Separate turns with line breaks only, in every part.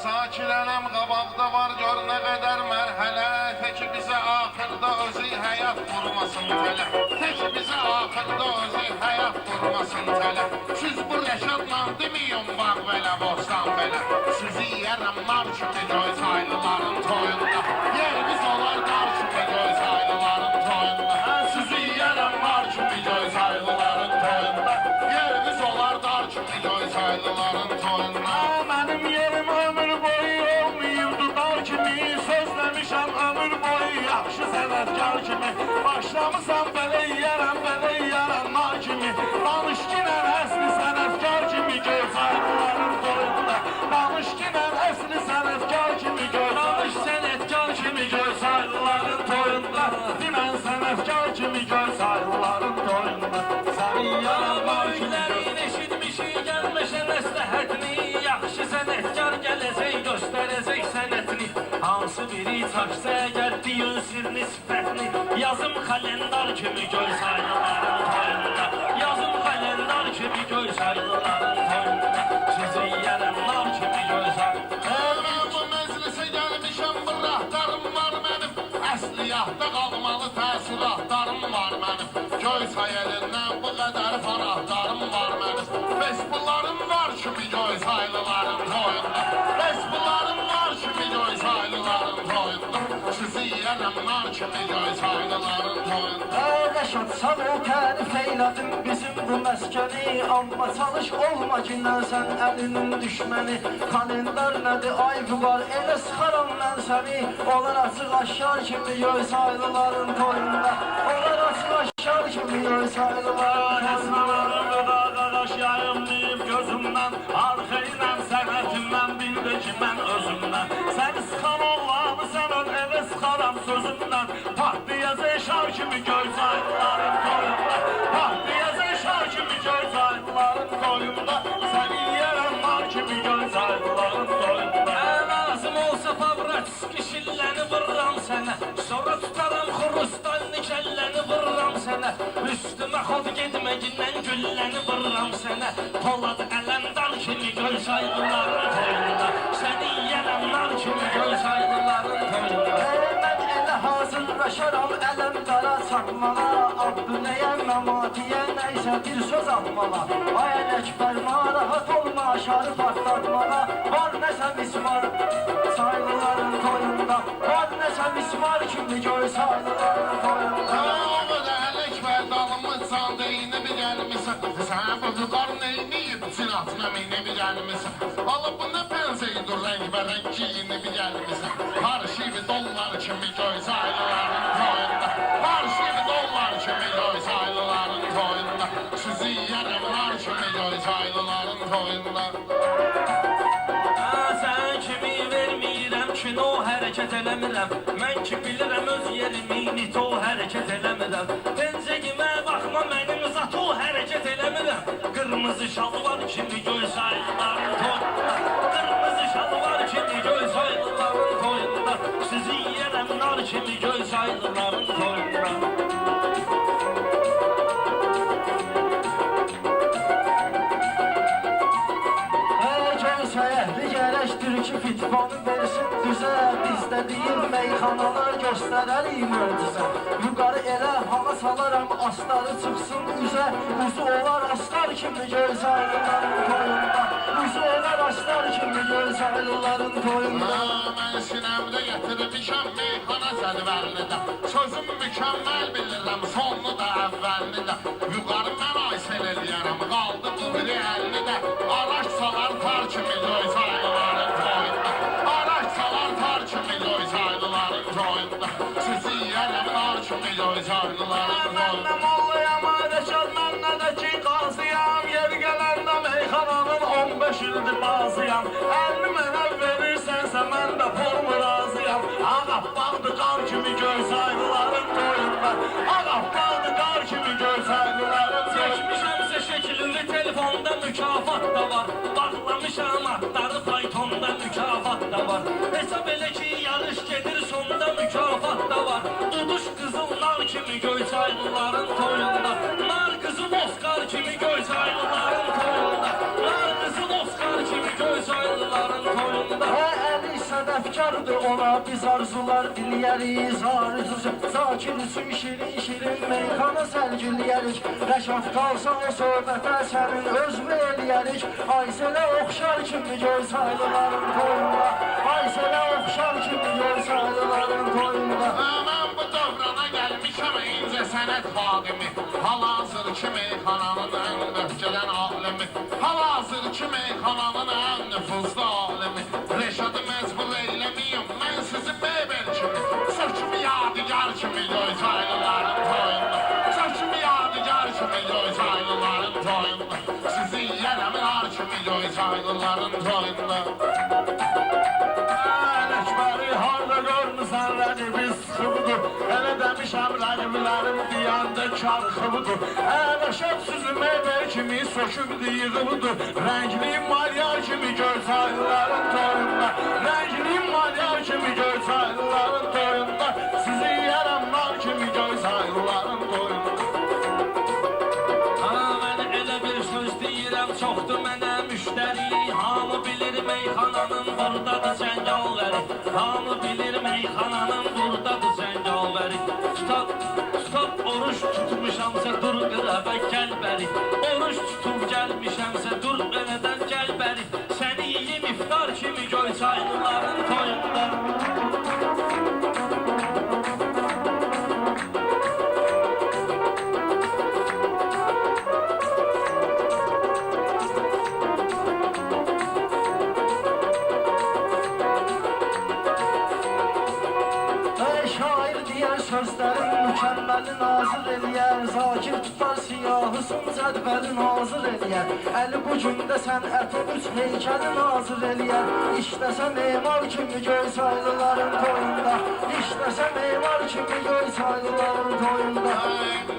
Sakilənəm qabaqda var gör nə qədər mərhələ. Tək bizə axırda özü həyat qurmasın tələ. Tək bizə axırda özü həyat qurmasın tələ. Siz bu rəşadla demiyon bağ belə bostan belə. Sizi yiyərəm nar kimi göy saylıların toyunda. Yerimiz olar dar kimi göy saylıların toyunda. Sizi yiyərəm nar kimi göy saylıların toyunda. Yerimiz olar dar kimi göy saylıların toyunda.
Mənim yerim ömür boyu olmayıbdı dar kimi. Sözləmişəm ömür boyu yaxşı sənətkar kimi. Başlamısan belə yiyərəm nar kimi. Danış kinən əsli sənətkar kimi göy saylıların toyunda. Danış kinən əsli sənətkar kimi göy. Danış sənətkar kimi göy saylıların toyunda. Dinən sənətkar kimi göy saylıların toyunda. Səni yiyərəm nar kimi göy. Eşitmişik gəlməşə məsləhətini. Yaxşı sənətkar gələcək göstərəcək sənətini. Hansı biri çaşsa əgər deyil sirni sifətini. Yazım kalendar kimi göy saylıların toyunda. Yazım kalendar kimi göy saylıların toyunda. Sizi yiyərəm nar kimi göy saylıların.
Mən bu məclisə gəlmişəm, bir rəhbərim var mənim. Əsliyatda qalmalı təəssüratlarım var mənim. Göy say elindən bu qədər fanatlarım var mənim. Besbullarım var kimi göy saylıların toyunda. Besbullarım var kimi göy saylıların toyunda. Sizi yiyərəm nar kimi göy saylıların toyunda.
Rəşad sağ ol tərif eylədim bizim bu məskəni. Amma çalış olma kindən sən əlinin düşməni. Kalendar nədir ayıbı var elə sıxaram mən səni. Onlar açıq aşkar kimi göy saylıların toyunda. Onlar açıq aşkar kimi göy saylıların toyunda. Qardaş yayımlayıb gözümdən. Arxayla sənətimdən bildi ki mən özümdən. Səni sıxan oğlanı sən ön evə sıxaram sözümdən. Partiyazı şar kimi göy saylıların toyunda. Partiyazı şar kimi göy saylıların toyunda. Səni yiyərəm nar kimi göy saylıların toyunda. Lazım olsa Pavratski şilləni vururam sənə. Sonra tutaram xurustalni kəlləni vururam sənə. Üstümə xod getməgindən gülləni vururam sənə. Polad ələndar kimi göy saylıların toyunda. Səni yiyərəm nar kimi göy saylıların toyunda. Mən elə hazırlaşaram ələmdara çatmağa. Abdüləyə məmatiyə nəysə bir söz atmağa. Ay ələkbər narahat olma aşarı partlatmağa. Var nəsə mismar saylıların toyunda. Var nəsə mismar kimi göy saylıların toyunda.
O qədər ələkbər dalımızsan deyinə bir gəlmişsən. Sən bu vüqar neyniyib sinatına minə bir gəlmişsən. Alıb bu nə pənseydur rəng və rəng giyinə bir gəlmişsən. Har şivi dollar kimi göy saylıların toyunda. Har şivi dollar kimi göy saylıların toyunda. Sizi yiyərəm nar kimi göy saylıların toyunda.
Sən kimi vermirəm kino hərəkət eləmirəm. Mən ki bilirəm öz yerimi nito hərəkət eləmirəm. Pencəyimə baxma mənim zato hərəkət eləmirəm. Qırmızı şalvar kimi göy saylıların toyunda. Qırmızı şalvar kimi göy saylıların toyunda. Sizi yiyərəm nar kimi göy saylıların toyunda. Şəhərli gərəkdir ki fitvanı versin düzə. Bizdə deyil meyxanalar göstərərik möcüzə. Yuqarı elə hava salaram astarı çıxsın üzə. Uzu olar astar kimi göy saylıların toyunda. Uzu olar astar kimi göy saylıların toyunda.
Mən sinəmdə gətirmişəm meyxana zədvəllidə. Sözüm mükəmməl bilirəm sonunu da əvvəlini də. Yuqarı mən aysel eləyərəm qaldı bu biri əlini də. Araç salar tar kimi göy saylıların toyunda. Araç salar tar kimi göy saylıların toyunda. Sizi yiyərəm nar kimi göy saylıların toyunda.
Mənnə molluyam ayrəşad mənnə də ki qazıyam. Yer gələndə meyxananın 15 ildir bazıyam. 50 mənə verirsənsə mən də formu razıyam. Ağappaqdır qar kimi göy saylıların toyunda. Ağappaqdır qar kimi göy saylıların toyunda. Çəkmişəmsə şəkilini telefonda mükafat da var. Bağlamışam atları faytonda mükafat da var. Hesab elə ki yarış gedir sonda mükafat da var. Uduş qızıl nar kimi göy saylıların toyunda. Nar qızıl Oscar kimi göy saylıların toyunda. Nar qızıl Oscar kimi göy saylıların toyunda. sədəfkardır ona biz arzular diliyəriz arzusu. Zakir üçün şirin şirin meyxana sərgiliyərik. Rəşad qalsa o söhbətə sənin özünü eləyərik. Ayselə oxşar kimi göy saylıların toyunda. Ayselə oxşar kimi göy saylıların toyunda.
Mən bu dövrana gəlmişəm incə sənət xadimi. Hal-hazır ki meyxananın ən öfkələn alimi. Hal-hazır ki meyxananın ən nüfuzlu alimi. Reşadı məcbur eyləmiyim mən sizin meyber kimi. Sökümü yadigar kimi göy saylıların toyunda. Sökümü yadigar kimi göy saylıların toyunda. Sizi yiyərəm nar kimi göy saylıların toyunda.
Ələkbəri harda görmüsən rəqibi sıxıbdır. Elə demişəm rəqiblərim deyəndə karxıbdır. Ələşəb süzümə ver kimi sökübdü yığıbdır. Rəngli malyar kimi göy saylıların toyunda. Rəngli malyar kimi göy saylıların toyunda. Sizi yiyərəm nar kimi göy saylıların toyunda.
Mən elə bir söz deyirəm, çoxdur mənə müştəri. Hamı bilir meyxananın buradadır cəngavəri. Hamı bilir meyxananın buradadır cəngavəri. Tutaq oruç tutmuşamsa dur qırava gəl bəri. Oruç tutub gəlmişəmsə dur elədən gəl bəri. Səni yiyim iftar kimi göy çaylıların toyunda.
Sözlərin mükəmməli nazır eləyər. Zakir tutar siyahısın cədvəli nazır eləyər. Əli bu gündə sənətin üç heykəli nazır eləyər. İşləsə memar kimi göy saylıların toyunda. İşləsə memar kimi göy saylıların toyunda.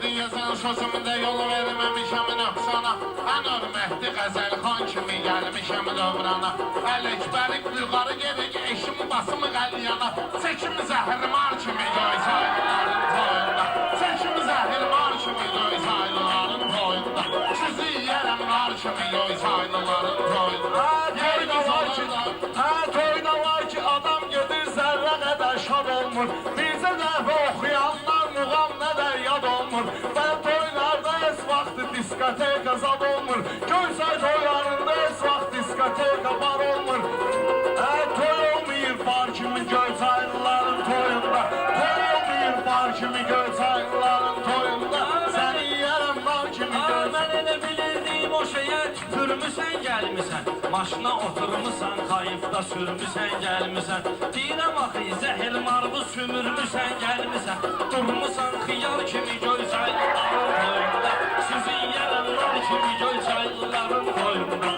Deyəsən sözümdə yol verməmişəm nöqsana. Ən hörmətli Qəzəlxan kimi gəlmişəm dövrana. Ələkbərik yuxarı gedik eşim basımı qəlyana. Çəkim zəhrimar kimi göy saylıların toyunda. Çəkim zəhrimar kimi göy saylıların toyunda. Sizi yiyərəm nar kimi göy saylıların toyunda.
Toyda var ki adam gedir zərrə qədər şad olmur. Bizə dəfə oxuyanlar muğam nədir yad olmur. Ben toylarda es vaxtı diskoteka zad olmur. Göysay toylarında es vaxt diskoteka bar olmur. Toy olmayır bar kimi göy saylıların toyunda. Toy olmayır bar kimi göy saylıların toyunda. Səni yiyərəm nar kimi göy.
Mən elə bilirdim o şeyə türmüsən gəlmisən. Maşına oturmusan, kayıfda sürmüsən gəlmisən. Deyirəm axı zəhir marvı sümürmüsən gəlmisən. Durmusan xiyar kimi göy saylıların toyunda. Sizi yiyərəm nar kimi göy saylıların toyunda.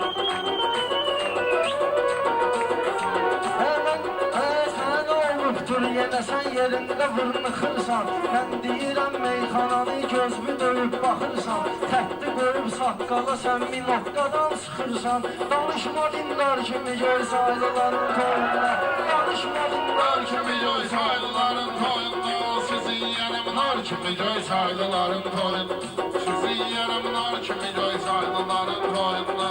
Dur yenə sən yerində vırnıxırsan. Mən deyirəm meyxananı gözümü döyüb baxırsan. Təhti qoyub saqqala sən bir noktadan sıxırsan. Danışma dindar kimi göy saylıların toyunda. Danışma dindar kimi göy saylıların toyunda.
Sizi yiyərəm nar kimi göy saylıların toyunda. Sizi yiyərəm nar kimi göy saylıların toyunda.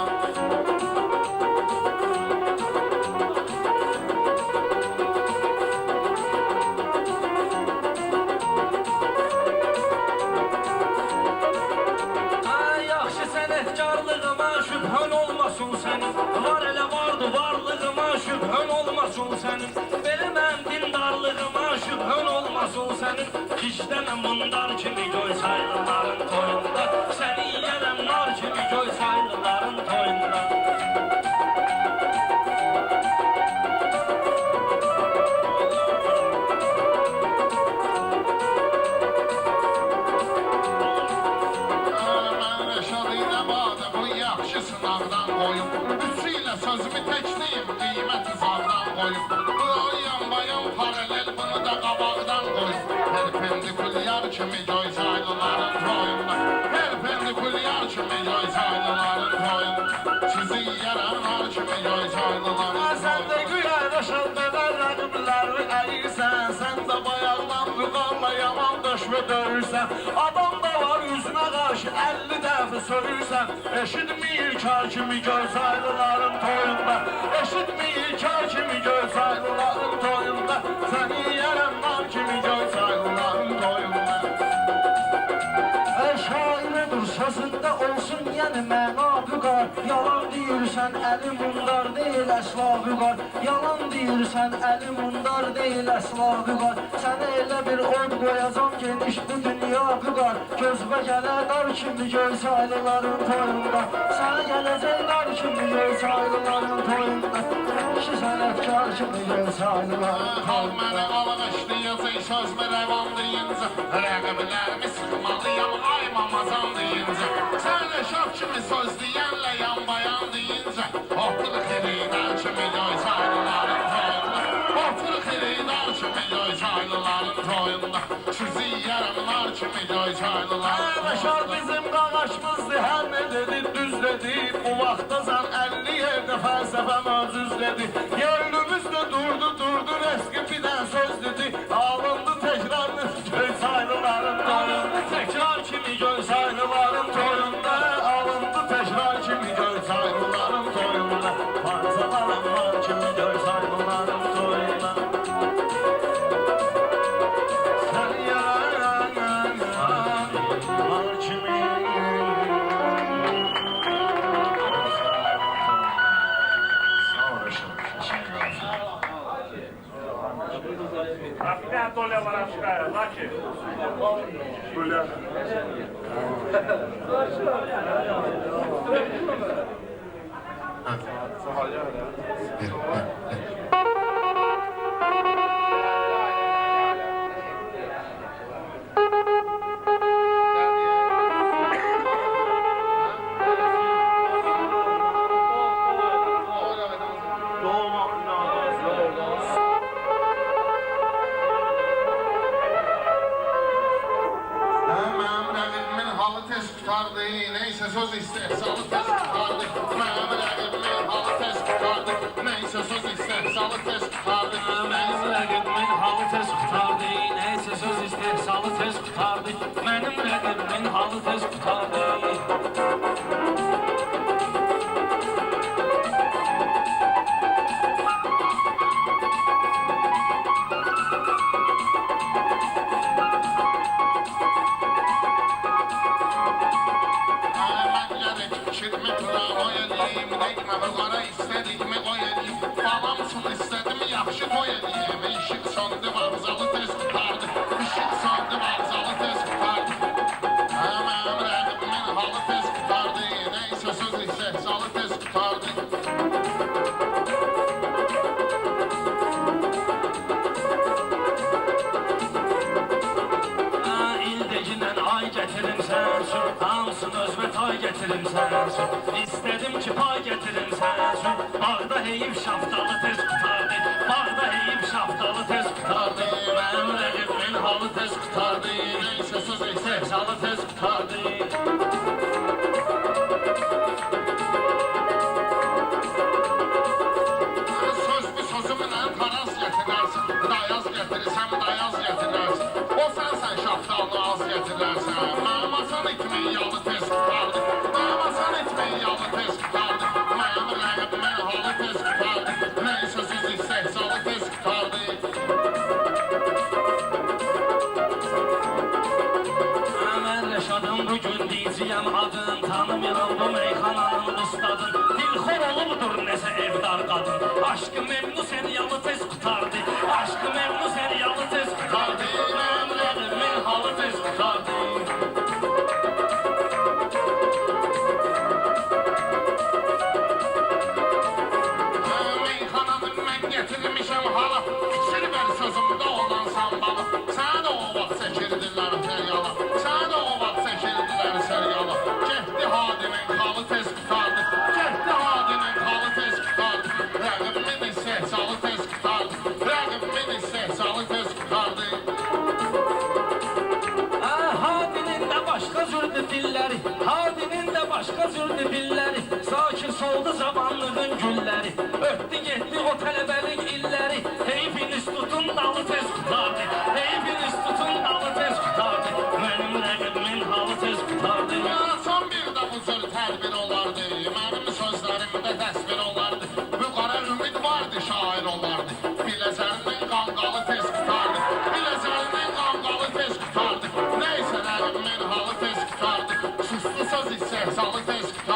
Var elə vardı varlığıma şübhən olmasın sənin. Verəməm dindarlığıma şübhən olmasın sənin. İşləməm mundar kimi göy saylıların toyunda. Səni yiyərəm nar kimi göy saylıların toyunda.
Sınavdan qoyum, üçü ilə sözümü təkliyim, qiyməti zavdan qoyum. Bu yan bayan paralel bunu da qabaqdan qoyum. Perpendikulyar kimi göy saylıların toyunda. Perpendikulyar kimi göy saylıların toyunda. Sizi yiyərəm nar kimi göy saylıların
Sən də
toyunda.
güya rəşadələr rəqibləri əyirsən. Sən də bayaqdan vüqarla yaman döşmə döyürsən. Adam da var yüzünə qarşı 50 dəfə sövürsən. Eşitməyir kar kimi göy saylıların toyunda. Eşitməyir kar kimi göy saylıların
səni məna büqar. Yalan deyirsən, əlim undar deyil, əsla büqar. Yalan deyirsən, əlim undar deyil, əsla büqar. Sənə elə bir od qoyacam, geniş bu dünya büqar. Gözbə gələ dar kimi göy saylıların toyunda. Sənə gələcək dar kimi göy saylıların toyunda. Kişi sənətkar kimi göy saylıların
Hal
toyunda.
məni alğışlayacaq, sözmə rəvan deyincə. Rəqiblərimi sıxmalıyam, aymamazam deyincə. Sənə şaf kimi söz deyənlə yan bayan deyincə. Otur xeridar kimi göy saylıların toyunda. Otur xeridar kimi göy saylıların toyunda. Sizi yiyərəm nar kimi göy saylıların
Məşar
toyunda.
bizim qağaşımızdır, hər nə dedi, düz dedi. Bu vaxtacan 50 yerdə fəlsəfəm özüz dedi. Yerlimizdə durdu, eski birdən söz dedi. Alındı təkrarlı göy saylıların toyunda.
Təkrar kimi göy saylıların
Toyunda alındı təkrar kimi göy saylıların toyunda. Parçalarım var kimi göy saylıların toyunda. Sen yaran var kimi. Sağ olasın.
Bir tane dolar var aşağıya, Laki. Böyle.
Mənim rəqibimin halı tez qutardı, neysə söz istehsalı tez qutardı. Mənim rəqibimin halı tez qutardı, neysə söz istehsalı tez qutardı.
Mənim rəqibimin halı tez qutardı, neysə söz istehsalı tez qutardı. Mənim rəqibimin halı tez qutardı.
Mən gərək fikrimi qırama edeyim, dəymə qara istədikmi qoy edeyim. Balam üçün istədim, yaxşı toy edeyim. İşıq söndü, vağzalı tez qutardı. İşıq söndü, vağzalı tez qutardı. Mənim rəqibimin halı tez qutardı, neysə söz istehsalı tez qutardı.
İldegindən ay gətirim sən üçün, hamısını özmə tay gətirim sən üçün. İstədim ki, pay gətirim sən üçün. Bağda heyif şaftalı tez qutardı, bağda heyif şaftalı tez qutardı. Mənim rəqibimin halı tez qutardı, neysə söz istehsalı tez qutardı.
Söz bu sözümlə taraz gətirərsən, dayaz gətirirsən, dayaz gətirərsən. O sənsən şaftalını az gətirərsən. Mənim asan itmin yalı tez qutardı, mənim asan itmin yalı tez qutardı. Mənim rəqibimin halı tez qutardı, neysə söz istehsalı tez qutardı.
Mən Rəşadın bugün deyiciyəm adın, tanımıram bu meyxananın ustadın. Dilxor olubdur nəsə evdar qadın. Aşkı memnu səni yalı tez qutardı, aşkı memnu səni yalı tez qutardı. Mənim rəqibimin halı tez qutardı.
Meyxananın mən gətirmişəm hala, fikir ver sözümdə olan sambalı. Sənə də o vaxt çəkirdirlər fəryala, sənə də o vaxt çəkirdirlər səryala. Getdi hadimin halı tez qutardı, getdi hadimin halı tez qutardı. Rəqibimin istehsalı tez qutardı, rəqibimin istehsalı tez qutardı.
Hadinin də başqa cürdür dilləri, hadinin də başqa cürdür dilləri. Sakir soldu zamanlığın gülləri, öpdü getdi o tələbəlik illəri. Heyfin üstutun dalı tez qutardı, heyfin üstutun dalı tez qutardı. Mənim rəqibimin halı tez qutardı.
Son bir də bu cür tədbir olardı, mənim sözlərimdə təsvir olardı. Bu qara ümid vardı, şair olardı. Biləcərinin qanqalı tez qutardı, biləcərinin qanqalı tez qutardı. Neysə rəqibimin halı tez qutardı, sustu söz istehsalı tez qutardı.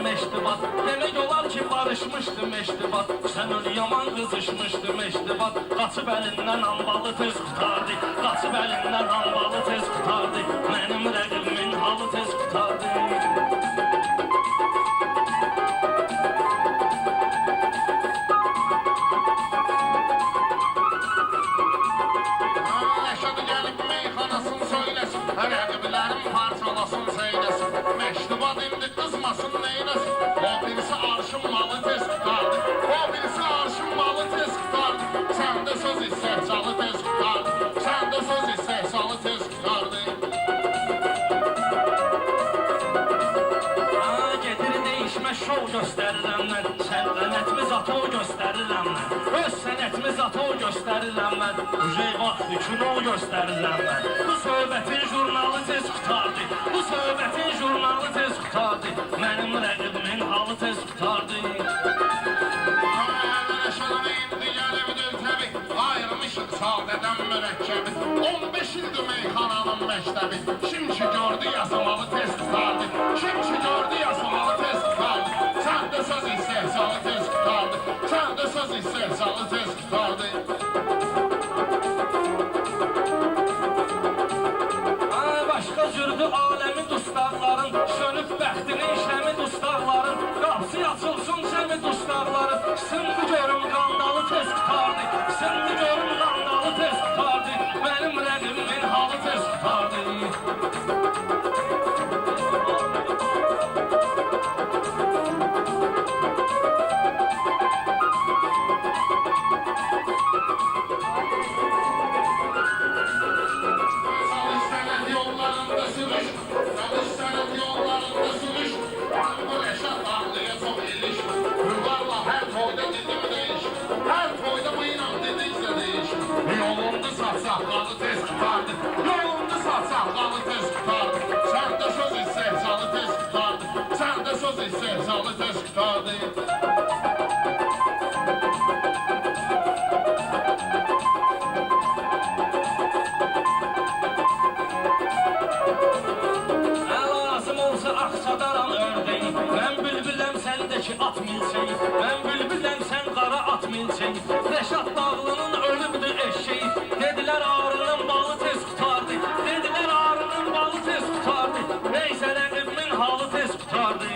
meştibat. Demek olar ki barışmışdı meştibat. Sen öyle yaman kızışmışdı meştibat. Kaçıp elinden ambalı tez kurtardı. Kaçıp elinden ambalı tez kurtardı. Benim rəqibimin halı tez kurtardı.
Yaşadı gelip meyxanasını söylesin, rəqiblərim parçalasın seyləsin. Meştubat indi qızmasın neyləsin, o birisi arşın malı tez tutardı. O birisi arşın malı tez tutardı. Səndə söz istehsalı tez tutardı. Səndə söz istehsalı tez tutardı.
Gedir değişmə şov göstərirəm mən. Sənətimi zato göstərirəm mən. Öz sənətimi zato göstərirəm mən. Müjey vaxtı kino göstərirəm mən. Bu söhbətin jurnalı tez qutardı. Bu söhbətin jurnalı tez qutardı. Mənim rəqibimin halı tez qutardı.
Yaşadı indi gəlibdir təbi, ayırmışıq sadədən mürəkkəbi. 15 ildir meyxananın məktəbi. Kim ki gördü yazamalı tez tutardı. Kim ki gördü yazamalı tez tutardı. Səndə söz istehsalı tez tutardı. Səndə söz istehsalı tez tutardı.
Başqa cürdü aləmi dustaqların. Sönüb bəxtini işləmi dustaqların. Qapsı açılsın səmi dustaqların. Sındı görüm qandalı tez qutardı. Sındı görüm qandalı tez qutardı. Mənim rəqibimin halı tez qutardı.
Çalış sənət yollarında sürüş, çalış sənət yollarında sürüş. Bu Rəşad ağlıya çox iliş. Rüvarla hər toyda dedim deyiş. Hər toyda bu inan dediksə deyiş. Yolundu saçaqlalı tez tutardı. Yolundu saçaqlalı tez tutardı. Səndə söz istehsalı tez tutardı. Səndə söz istehsalı tez tutardı.
Lazım olsa axsadaram ördeği. Mən bülbüləm səndəki at milçeyi. Mən bülbüləm sən qara at milçeyi. Rəşad Dağlının ölübdür eşeği. Dedilər arının balı tez qutardı. Dedilər arının balı tez qutardı. Neysə rəqibimin halı tez qutardı.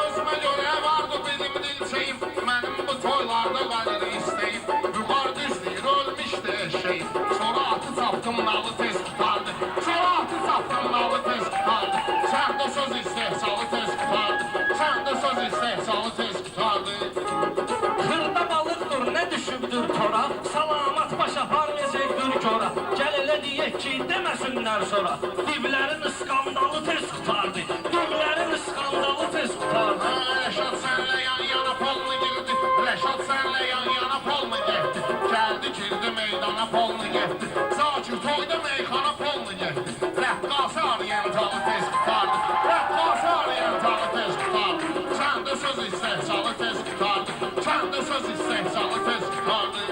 Özümə görə vardı benim dilçeyim. Mənim bu toylarda qalir istəyim. Yuxar düzdür ölmüşdü eşeğim. Sonra atı tapdım nalı tez tutardı. Sonra atı tapdım nalı tez tutardı. Səndə söz istehsalı tez tutardı. Səndə söz istehsalı tez tutardı.
Xırda balıqdır nə düşübdür tora. Salamat baş aparmayacaqdır kora. Gəl elə deyək ki deməsinlər sonra. Divlərin iskandalı tez qutardı. Divlərin iskandalı tez qutardı.
Rəşad sənlə yan yana polnu girdi. Rəşad sənlə yan yana polnu getdi. Gəldi girdi meydana polnu getdi. Zakir toyda meyxana polnu getdi. Rəqqası orientalı tez tutardı. Rəqqası orientalı tez tutardı. Səndə söz istehsalı tez tutardı. Səndə söz istehsalı tez tutardı.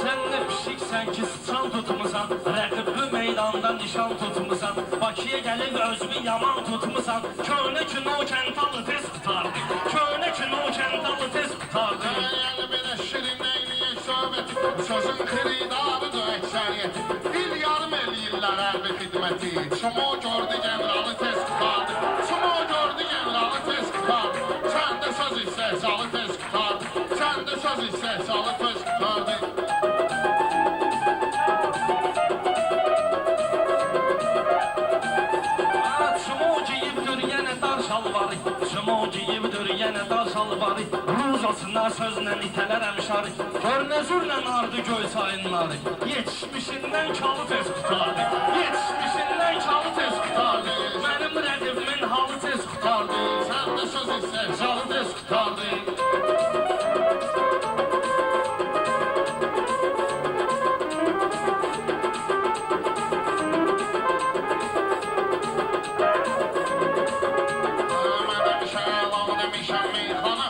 Sən nə pişiksən ki sıçan tutmusan. Rəqibli meydanda nişan tutmusan. Bakıya gəlib özünü yaman tutmusan. Köhnə kino kəntalı tez qutardı. Köhnə kino kəntalı tez qutardı.
Yəni belə şirin eyləyək söhbəti. Sözün xiridarıdır əksəriyyəti. Bir yarım eləyirlər hərbi xidməti. Çumo gördü generalı tez tutardı. Çumo gördü generalı tez tutardı. Səndə söz istehsalı tez tutardı. Səndə söz istehsalı tez tutardı.
Çumo giyibdir yenə dar şalvarı. Çumo giyibdir yenə dar şalvarı. Ruzasına sözlə itələrəm şarı. Gör nə zürlə nardı göy sayınları. Yetişmişindən kalı tez qutardı. Yetişmişindən kalı tez qutardı. Mənim rəqibimin halı tez qutardı.
Səndə söz istehsalı tez tutardı. Mən demişəm meyxana.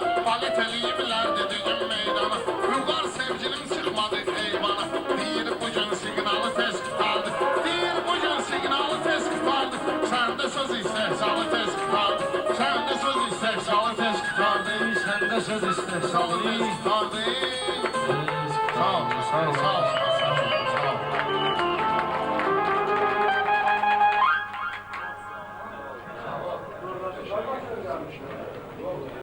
Sağ ol, sağ ol.